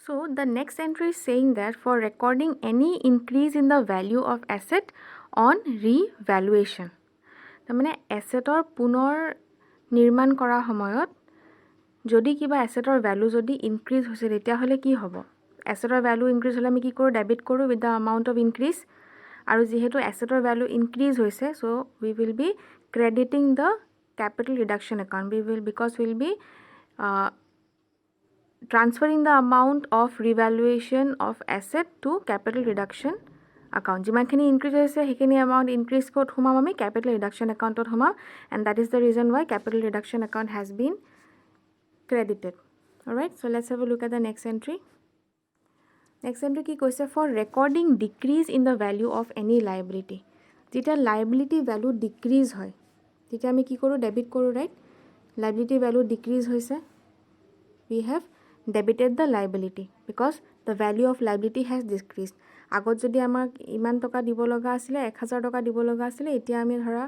So the next entry is saying that for recording any increase in the value of asset on revaluation. তাৰমানে এছেটৰ পুনৰ নিৰ্মাণ কৰা সময়ত যদি কিবা এছেটৰ ভ্যালু যদি ইনক্ৰিজ হৈছে তেতিয়াহ'লে কি হ'ব? এছেটৰ ভ্যালু ইনক্ৰিজ হ'লে আমি কি কৰোঁ? ডেবিট কৰোঁ with the amount of increase. আৰু যিহেতু এছেটৰ ভ্যালু ইনক্ৰিজ হৈছে, so' we will be crediting the capital reduction account. Because we will be transferring the amount of revaluation of asset to capital reduction account. যিমানখিনি increase হৈছে সেইখিনি amount increase ক'ত সোমাম আমি? capital reduction accountত সোমাম, and that is the reason why capital reduction account has been credited. Alright, so let's have a look at the next entry. Next entry কি কৈছে? for recording decrease in the value of any liability. যেতিয়া liability value decrease হয় তেতিয়া আমি কি কৰোঁ? Debit কৰোঁ, right? liability value decrease হৈছে, we have debited the liability because the value of liability has decreased. আগত যদি আমাক ইমান টকা দিব লগা আছিলে, 1000 টকা দিব লগা আছিলে, এতিয়া আমি ধৰা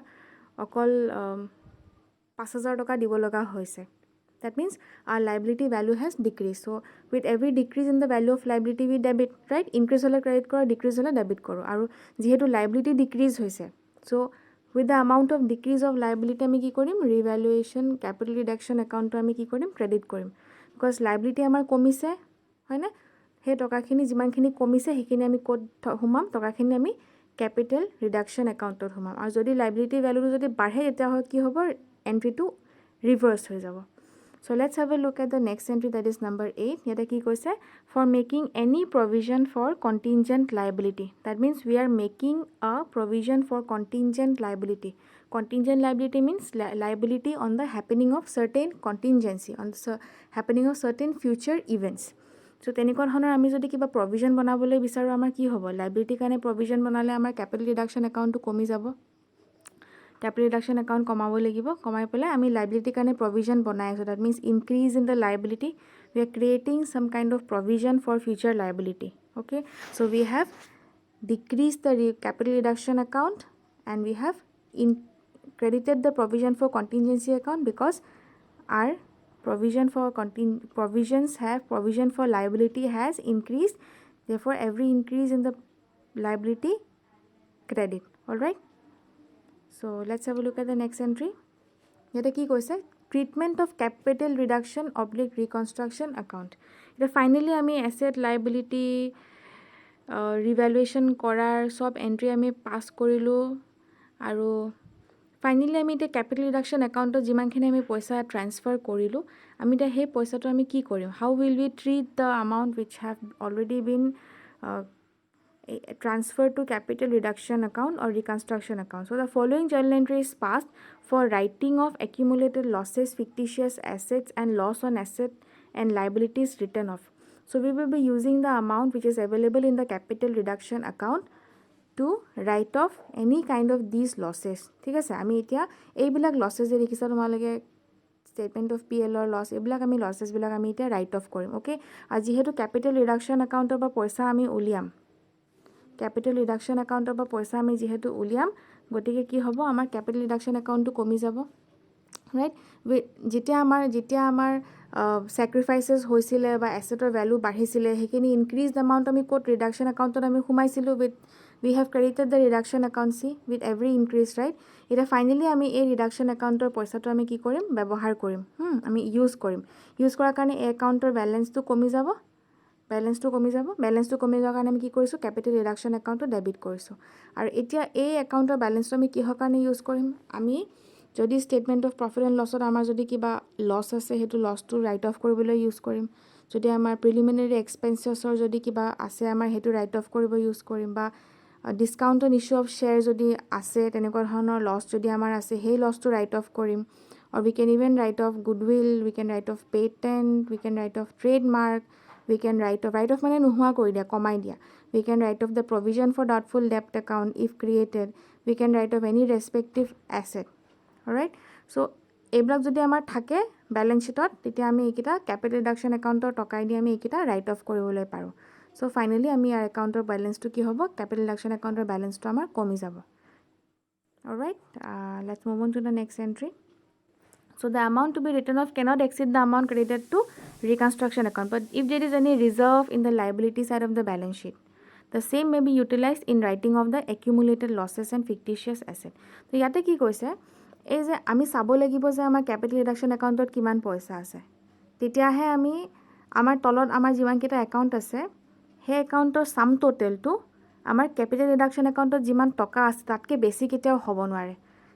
অকল 5000 টকা দিব লগা হৈছে. That means our liability value has decreased. So with every decrease in the value of liability we debit, right? Increase hole credit koro, decrease hole debit koro. Aru jehetu liability decrease hoise, so with the amount of decrease of liability ami ki korim? Revaluation capital reduction account to ami ki korim? Credit korim. Because liability amar komise, hoy na? He toka khini jiman khini komise hekhini ami kod humam, toka khini ami capital reduction account tot humam. Aru jodi liability value jodi badhe eta hoy ki hobo? Entry to reverse hoy jabo. So let's have a look at the next entry, that is number 8. Yata ki koise? For making any provision for contingent liability. That means we are making a provision for contingent liability. Contingent liability means liability on the happening of certain contingency, on the happening of certain future events. So tenikon honor ami jodi kiba provision banabole bisaru amar ki hobo? Liability kane provision banale amar capital reduction account to komi jabo. Capital reduction account কমাব লাগিব, কমাই পেলাই আমি liability কাৰণে provision বনাই আছো. That means increase in the liability, we are creating some kind of provision for future liability. Okay, so we have decreased the capital reduction account and we have credited the provision for contingency account because our provision for liability has increased. Therefore every increase in the liability credit. All right, so let's have a look at the next entry. Yata ki koise? Treatment of capital reduction oblique reconstruction account. Ita finally ami asset liability revaluation korar sob entry ami pass korilu, aru finally ami ite capital reduction account to jiman khini ami paisa transfer korilu, ami ta he paisa to ami ki korim? How will we treat the amount which have already been transferred to capital reduction account or reconstruction account? So the following journal entry is passed for writing of accumulated losses, fictitious assets and loss on asset and liabilities written off. So we will be using the amount which is available in the capital reduction account to write off any kind of these losses. ঠিক আছে, আমি এতিয়া এইবিলাক losses যে দেখিছা তোমালোকে statement of PL or loss, এইবিলাক আমি losses বিলাক আমি এতিয়া write off কৰিম. Okay, আৰু যেহেতু capital reduction account বা পইচা আমি উলিয়াম, capital reduction account বা পইচা আমি যেহেতু উলিয়াম, গতিকে কি হ'ব? আমাৰ capital reduction account to কমি যাব, right? যেতিয়া আমাৰ sacrifices হৈছিলে বা assetor value বাঢ়িছিলে, হেখিনি increased amount আমি ক'ত reduction account ত আমি সোমাইছিলো, with we have credited the reduction account C with every increase, right? এটা finally আমি এই reduction account ৰ পইচাটো আমি কি কৰিম? ব্যৱহাৰ কৰিম, আমি use কৰিম. use কৰাৰ কাৰণে এই account ৰ balance টো কমি যাব, balance টো কমি যোৱাৰ কাৰণে আমি কি কৰিছো? capital reduction account টো debit কৰিছো. আৰু এতিয়া এই account ৰ balance টো আমি কিহৰ কাৰণে use কৰিম? আমি যদি statement of profit and loss ত আমাৰ যদি কিবা loss আছে, হেতু loss টো write off কৰিবলৈ use কৰিম. যদি আমাৰ preliminary expenses ৰ যদি কিবা আছে আমাৰ হেতু write off কৰিব use কৰিম, বা discount on issue of share যদি আছে, তেনেকুৱা ধৰণৰ loss যদি আমাৰ আছে, সেই loss টো write off কৰিম. Or we can even write off goodwill, we can write off patent, we can write off trademark, we can write off মানে নোহোৱা কৰি দিয়া, কমাই দিয়া. We can write off the provision for doubtful debt account if created. We can write off any respective asset. Alright, so এইবিলাক যদি আমাৰ থাকে balance sheetত, তেতিয়া আমি এইকিটা capital reduction accountৰ টকাই দি আমি এইকিটা write off কৰিবলৈ পাৰো. So finally আমি our accountৰ balance টো কি হ'ব? capital reduction accountৰ balance টো আমাৰ কমি যাব. Alright, let's move on to the next entry. So the amount to be written off cannot exceed the amount credited to reconstruction account. But if there is any reserve in the liability side of the balance sheet, the same may be utilized in writing of the accumulated losses and fictitious asset. তো ইয়াতে কি কৈছে এই যে আমি চাব লাগিব যে আমাৰ ক্যাপিটেল ৰিডাকশন একাউণ্টত কিমান পইচা আছে তেতিয়াহে আমি আমাৰ তলত আমাৰ যিমানকেইটা একাউণ্ট আছে সেই একাউণ্টৰ সাম টোটেলটো আমাৰ ক্যাপিটেল ৰিডাকশন একাউণ্টত যিমান টকা আছে তাতকৈ বেছি কেতিয়াও হ'ব নোৱাৰে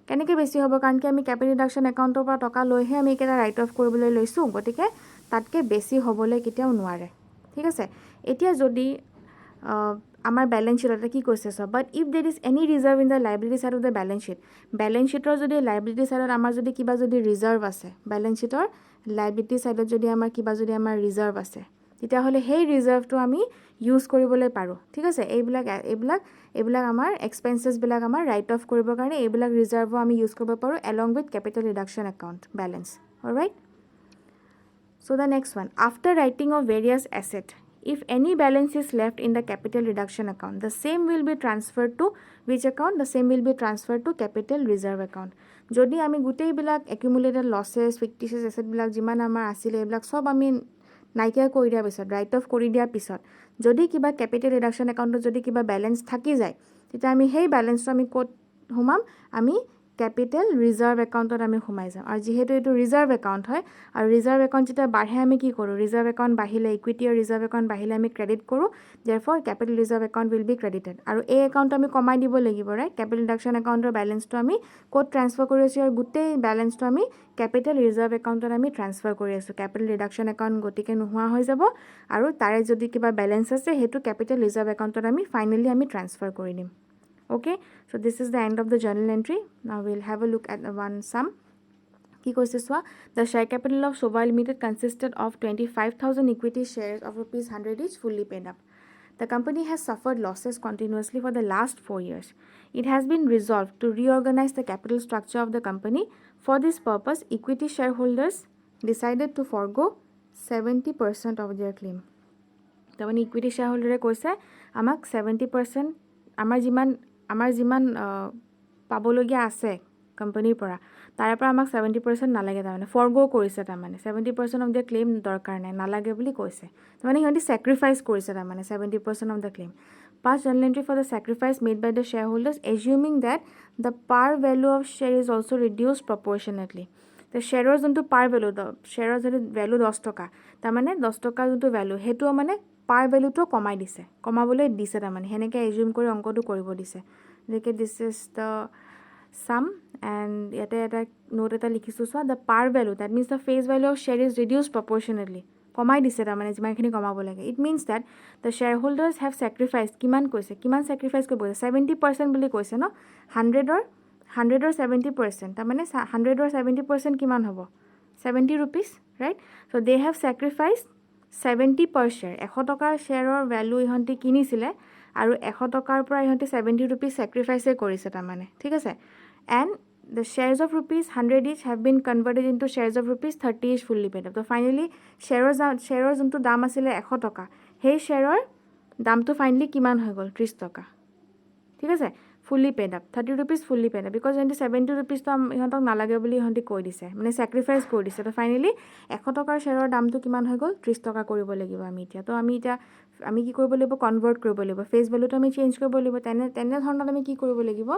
কেনেকৈ বেছি হ'ব কাৰণ কি আমি ক্যাপিটেল ৰিডাকশন একাউণ্টৰ পৰা টকা লৈহে আমি কেইটা ৰাইট অফ কৰিবলৈ লৈছোঁ গতিকে তাতকৈ বেছি হ'বলৈ কেতিয়াও নোৱাৰে ঠিক আছে এতিয়া যদি আমাৰ ব্যালেন্স शीटতে কি কৈছে সব but if there is any reserve in the liability side of the balance शीटर যদি লাयबिलिटी সাইডত আমাৰ যদি কিবা যদি ৰিজাৰ্ভ আছে ব্যালেন্স शीटर লাयबिलिटी সাইডত যদি আমাৰ কিবা যদি আমাৰ ৰিজাৰ্ভ আছে তেতিয়া হলে সেই ৰিজাৰ্ভটো আমি ইউজ কৰিবলৈ পাৰো ঠিক আছে এইবিলাক আমাৰ এক্সপেন্সেস বিলাক আমাৰ ৰাইট অফ কৰিবৰ কাৰণে এইবিলাক ৰিজাৰ্ভও আমি ইউজ কৰিব পাৰো along with capital reduction account balance alright so the next one after writing of various asset if any balance is left in the capital reduction account the same will be transferred to which account the same will be transferred to capital reserve account যদি আমি গুটেই বিলাক accumulated losses fictitious asset বিলাক যিমান আমাৰ আছিল এইবিলাক সব আমি নাইকিয়া কৰি দিয়া পিছত ৰাইট অফ কৰি দিয়া পিছত যদি কিবা ক্যাপিটেল ৰিডাকশন একাউণ্টত যদি কিবা ব্যালেন্স থাকি যায় তেতিয়া আমি সেই ব্যালেন্সটো আমি কোড হুমাম আমি ক্যাপিটেল ৰিজাৰ্ভ একাউণ্টত আমি হুমাই যাম আৰু যেহেতু এটো ৰিজাৰ্ভ একাউণ্ট হয় আৰু ৰিজাৰ্ভ একাউণ্ট যেটা বাঢ়ে আমি কি কৰো ৰিজাৰ্ভ একাউণ্ট বাঢ়িলে ইকুইটি আৰু ৰিজাৰ্ভ একাউণ্ট বাঢ়িলে আমি ক্ৰেডিট কৰো therefore capital reserve account will be credited আৰু এই একাউণ্ট আমি কমাই দিব লাগিব ৰাইট ক্যাপিটেল ৰিডাকশন একাউণ্টৰ ব্যালেন্সটো আমি কোড ট্ৰান্সফাৰ কৰি আছো আৰু গুটেই ব্যালেন্সটো আমি ক্যাপিটেল ৰিজাৰ্ভ একাউণ্টত আমি ট্ৰান্সফাৰ কৰি আছো ক্যাপিটেল ৰিডাকশন একাউণ্ট গতিকে নোহোৱা হৈ যাব আৰু তাৰে যদি কিবা ব্যালেন্স আছে হেতু ক্যাপিটেল ৰিজাৰ্ভ একাউণ্টত আমি ফাইনালি আমি ট্ৰান্সফাৰ কৰি দিম okay so this is the end of the journal entry now we'll have a look at one sum ki koise swa the share capital of Sobha Limited consisted of 25,000 equity shares of rupees 100 each fully paid up the company has suffered losses continuously for the last 4 years it has been resolved to reorganize the capital structure of the company for this purpose equity shareholders decided to forgo 70% of their claim the one equity shareholder koise amak 70% আমাৰ যিমান পাবলগীয়া আছে কোম্পানীৰ পৰা তাৰে পৰা আমাক 70% নালাগে তাৰমানে ফৰগো কৰিছে তাৰমানে 70% অফ দ্য ক্লেম দৰকাৰ নাই নালাগে বুলি কৈছে তাৰমানে হিহঁতি স্যাক্ৰিফাইস কৰিছে তাৰমানে 70% of the claim pass journal entry for the sacrifice made by the shareholders assuming that the par value of share is also reduced proportionately the shareৰ যোনটো par value the shareৰ যদি value 10 টকা তাৰমানে 10 টকা যোনটো value হেতু মানে par value to কমাই দিছে কমাবলৈ দিছে তাৰমানে হেনেকে এজিউম কৰি অংকটো কৰিব দিছে like this is the sum and yete eta note eta likhisu so the par value that means the face value of share is reduced proportionately কমাই দিছে তাৰমানে যিমানখিনি কমাব লাগে it means that the shareholders have sacrificed কিমান কৈছে কিমান sacrifice কৰিব 70% বুলি কৈছে ন 100 or 70% তাৰমানে 100 or 70% কিমান হ'ব 70 rupees right so they have sacrificed 70 per share 100 টকাৰ শেয়াৰৰ ভ্যালু ইহন্তি কিনিছিলে আৰু 100 টকাৰ পৰা ইহন্তি 70 rupees sacrifice কৰিছে তাৰমানে ঠিক আছে and the shares of rupees 100 each have been converted into shares of rupees 30 each fully paid up so finally shares যোনটো দাম আছিল 100 টকা সেই শেয়াৰৰ দামটো ফাইনালি কিমান হৈ গল 30 টকা ঠিক আছে fully paid up 30 rupees fully paid up because 70 rupees তো ইহন্তক নালাগে বুলি ইহন্তি কৈ দিছে মানে স্যাক্ৰিফাইস কৰি দিছে তো ফাইনালি 100 টকাৰ শেয়াৰৰ দামটো কিমান হৈ গল 30 টকা কৰিব লাগিব আমি কি কৰিব লাগিব কনভাৰ্ট কৰিব লাগিব ফেস ভ্যালুটো আমি চেঞ্জ কৰিব লাগিব তেনে ধৰণত আমি কি কৰিব লাগিব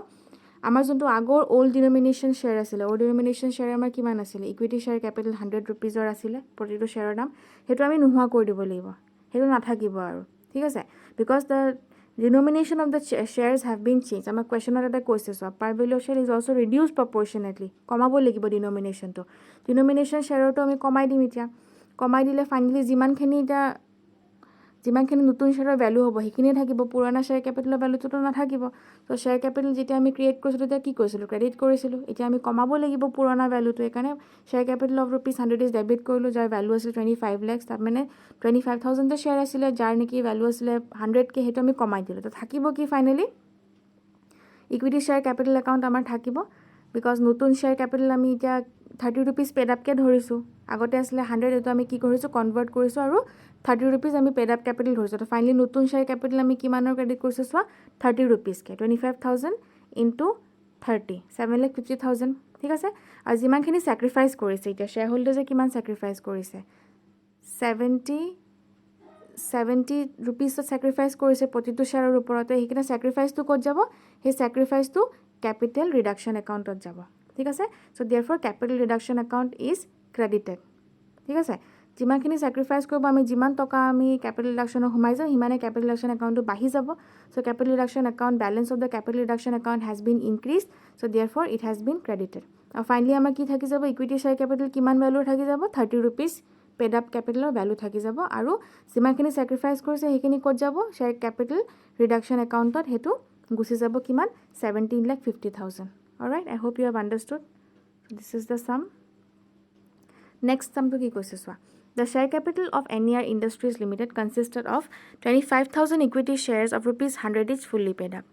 আমাৰ যোনটো আগৰ ওল্ড ডিনোমিনেশন শেয়াৰ আছিল ওল্ড ডিনোমিনেশন শেয়াৰ আমাৰ কিমান আছিল ইকুইটি শেয়াৰ ক্যাপিটেল 100 rupeesৰ আছিল প্ৰতিটো শেয়াৰৰ দাম হেতু আমি নোহোৱা কৰি দিব লাগিব হেতু নাথাকিব আৰু ঠিক আছে because the denomination of the shares have been changed আমাৰ কোৱেশ্চনত এটা কৈছে so par value of share is also reduced proportionately কমাব লাগিব denomination shareৰটো আমি কমাই দিম এতিয়া কমাই দিলে ফাইনালি যিমানখিনি নতুন শেয়াৰৰ ভ্যালু হ'ব হেখিনি থাকিব পুৰণা শেয়াৰ ক্যাপিটেলৰ ভ্যালুটো নাথাকিব তো শেয়াৰ ক্যাপিটেল যেতিয়া আমি ক্ৰিয়েট কৰিছিলো তেতিয়া কি কৰিছিলো ক্ৰেডিট কৰিছিলো এতিয়া আমি কমাব লাগিব পুৰণা ভ্যালুটো একাৰণে share capital of rupees 100 is debit কৰিলো যাৰ ভ্যালু আছিল 25 lakhs তাৰ মানে 25000 টা শেয়াৰ আছিল যাৰ নেকি ভ্যালু আছিল 100 কে হেতু আমি কমাই দিলো তো থাকিব কি finally equity share capital account আমাৰ থাকিব because নতুন শেয়াৰ ক্যাপিটেল আমি এতিয়া 30 rupees paid up কে ধৰিছো আগতে আছিল 100 এটো আমি কি কৰিছো কনভাৰ্ট কৰিছো আৰু 30 rupees আমি paid up capital ধৰিছো তো ফাইনালি নতুন শেয়াৰ ক্যাপিটেল আমি কিমানৰ ক্ৰেডিট কৰিছো সোৱা 30 rupees কে 25000 into 30 7,50,000 ঠিক আছে আৰু যিমানখিনি স্যাক্ৰিফাইস কৰিছে এতিয়া শেয়াৰ হোল্ডাৰছে কিমান স্যাক্ৰিফাইস কৰিছে 70 rupees sacrifice কৰিছে প্ৰতিটো শ্বেয়াৰৰ ওপৰতে সেইখিনি sacrifice টো ক'ত যাব সেই sacrifice টো capital reduction account ত যাব ঠিক আছে so therefore capital reduction account is credited ঠিক আছে যিমানখিনি sacrifice কৰিব আমি যিমান টকা আমি capital reduction সোমাই যাম হিমানে capital reduction account টো বাঢ়ি যাব so capital reduction account balance of the capital reduction account has been increased so therefore it has been credited and finally আমাৰ কি থাকি যাব equity share capital কিমান ভ্যালু থাকি যাব 30 rupees paid up capital value থাকি যাব আৰু যিমানখিনি sacrifice কৰিছে সেইখিনি ক'ত যাব share capital reduction account ত হেতু গুছি যাব কিমান 17,50,000 all right I hope you have understood so this is the sum next sum to কি কৈছে সোৱা the share capital of NER Industries Limited consisted of 25,000 equity shares of rupees 100 each fully paid up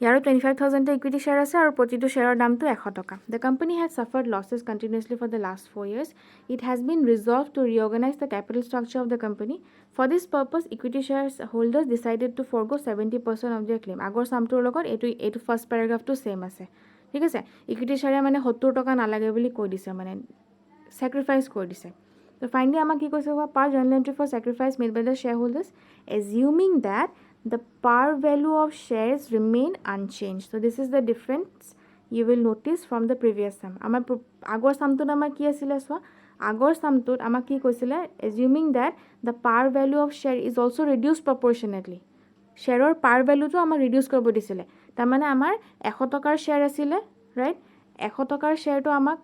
Yaro 25,000 equity share ase aru protitu share dam to 100 taka. The company has suffered losses continuously for the last 4 years. It has been resolved to reorganize the capital structure of the company. For this purpose, equity shares holders decided to forgo 70% of their claim. Agor samtur logot etu first paragraph to same ase. Thik ase equity share mane 70 taka nalage boli koi dise mane sacrifice koi dise. So finally ama ki koise par journal entry for sacrifice made by the shareholders assuming that the par value of shares remain unchanged. So this is the difference you will notice from the previous sum. Amar agor sum to amar ki asile so agor sum to amar ki koisile assuming that the par value of share is also reduced proportionately. Share or par value to amar reduce korbo disile. Tar mane amar 100 tokar share asile right 100 tokar share to amar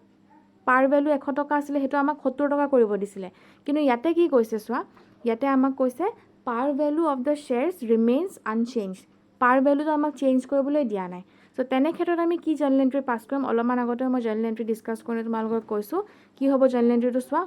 par value 100 toka asile hetu amar 70 toka koribo disile. Kinu yate ki koise so yate amar koise par value of the shares remains unchanged. Par value to amak change koribole dia nai. So tene khetot ami ki journal entry pass korim oloman agote moi journal entry discuss korone tumalogor koisu ki hobo journal entry to swa.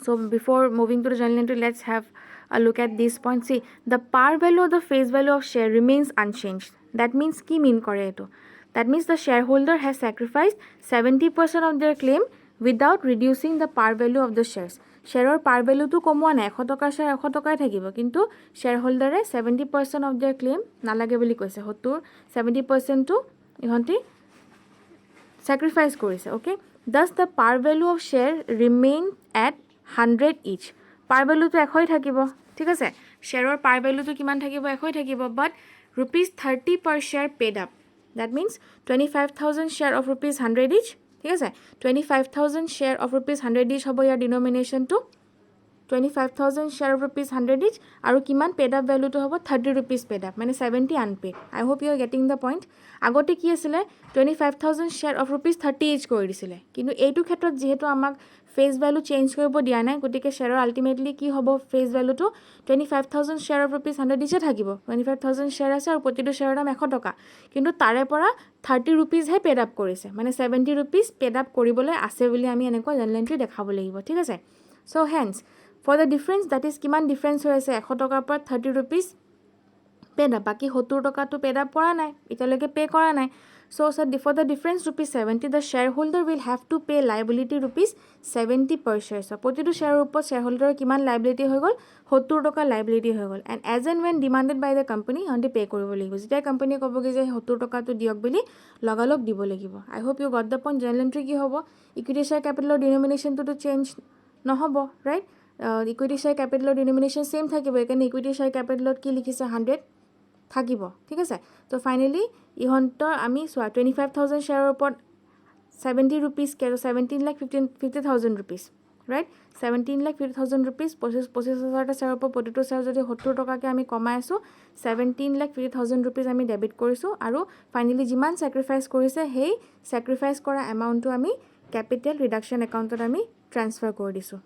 So before moving to the journal entry let's have a look at this point. See the par value of the face value of share remains unchanged. That means ki mean kore eto. That means the shareholder has sacrificed 70% of their claim without reducing the par value of the shares. Share or par value to komwa na 100 টকা share 100 টকাই থাকিব কিন্তু shareholder 70% of their claim নালাগে বুলি কৈছে হতুৰ 70% to ইহন্তি sacrifice কৰিছে okay thus the par value of share remain at 100 each par value to 100 থাকিব ঠিক আছে share or par value to কিমান থাকিব 100 থাকিব but rupees 30 per share paid up that means 25,000 share of rupees 100 each ঠিক আছে 25,000 share of rupees 100 each hobo ya denomination to 25,000 share of rupees 100 each aru kiman paid up value to hobo 30 rupees paid up mane 70 unpaid I hope you are getting the point agote ki asile 25,000 share of rupees 30 each koi disile kintu eitu khetrot jehetu amak face value change koribo dia nai gotike share ultimately ki hobo face value to 25,000 share of rupees 100 each thakibo 25,000 share ase aru protitu share dam 100 toka kintu tare pora 30 rupees he paid up korise mane 70 rupees paid up koribole ase boli ami eneko journal entry dekhabo lagibo thik ase so hence for the difference that is kiman difference hoise 100 tokar par 30 rupees paid up baki 70 toka to paid up kora nai italeke pay kora nai so for the difference rupees 70 the shareholder will have to pay liability rupees 70 per share so protitu share upor shareholder kiman liability hoy gol 70 toka liability hoy gol and as and when demanded by the company honti pay koribo lagibo jeta company koboge je 70 toka to diok bili logalog dibo lagibo I hope you got the point journal entry ki hobo equity share capital denomination to change no hobo right equity share capital denomination same থাকিব এখানে equity share capital কি লিখিছে 100 থাকিব ঠিক আছে তো finally ইহন্তৰ আমি 25,000 share উপর 70 rupees কে 17,50,000 rupees right 17,50,000 rupees 25,000 টা share উপর প্ৰতিটো share যদি 70 টকাকে আমি কমাই আছো 17,50,000 rupees আমি ডেবিট কৰিছো আৰু ফাইনালি যিমান sacrifice কৰিছে হেই sacrifice কৰা amount টো আমি capital reduction account ত আমি transfer কৰি দিছো